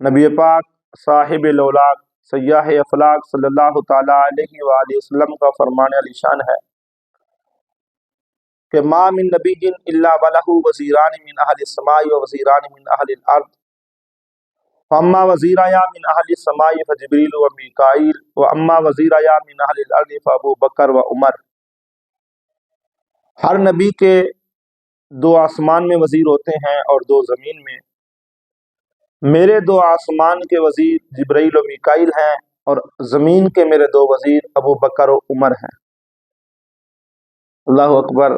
نبی پاک صاحب لولاک سیاح افلاق صلی اللہ تعالیٰ علیہ وآلہ وسلم کا فرمان علی شان ہے کہ ما من نبی الا ولہ وزیران من اہل السماء و وزیران من اہل الارض فاما وزیرایا من اہل السماء فجبریل و میکائیل و اما وزیرایا من اہل الارض فابو بکر و عمر۔ ہر نبی کے 2 آسمان میں وزیر ہوتے ہیں اور 2 زمین میں۔ میرے 2 آسمان کے وزیر جبرائیل و میکائیل ہیں اور زمین کے میرے 2 وزیر ابو بکر و عمر ہیں۔ اللہ اکبر،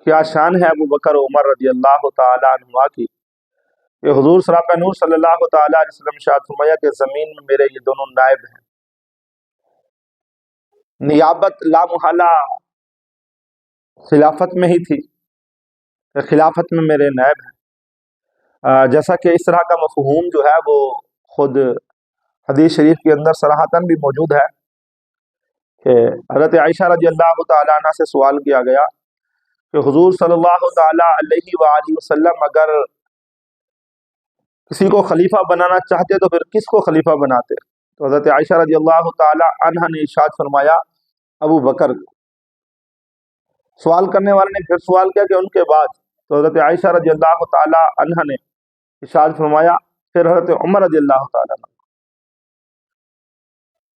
کیا شان ہے ابو بکر و عمر رضی اللہ تعالیٰ عنہما کی کہ حضور سراپہ نور صلی اللہ تعالیٰ علیہ وسلم ارشاد فرمایا کہ زمین میں میرے یہ دونوں نائب ہیں۔ نیابت لامحالہ خلافت میں ہی تھی کہ خلافت میں میرے نائب ہیں، جیسا کہ اس طرح کا مفہوم جو ہے وہ خود حدیث شریف کے اندر صراحتاً بھی موجود ہے کہ حضرت عائشہ رضی اللہ تعالیٰ عنہ سے سوال کیا گیا کہ حضور صلی اللہ تعالیٰ علیہ وآلہ وسلم اگر کسی کو خلیفہ بنانا چاہتے تو پھر کس کو خلیفہ بناتے؟ تو حضرت عائشہ رضی اللہ تعالیٰ عنہ نے ارشاد فرمایا ابو بکر۔ سوال کرنے والے نے پھر سوال کیا کہ ان کے بعد؟ تو حضرت عائشہ رضی اللہ تعالیٰ عنہ نے ارشاد فرمایا پھر حضرت عمر رضی اللہ تعالیٰ عنہ۔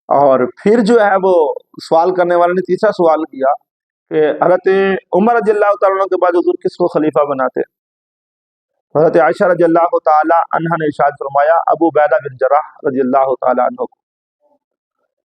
اور پھر جو ہے وہ سوال کرنے والے نے تیسرا سوال کیا کہ حضرت عمر رضی اللہ تعالیٰ عنہ کے بعد حضور کس کو خلیفہ بناتے؟ حضرت عائشہ رضی اللہ تعالیٰ عنہ نے ارشاد فرمایا ابو عبیدہ بن جراح رضی اللہ تعالیٰ عنہ کو۔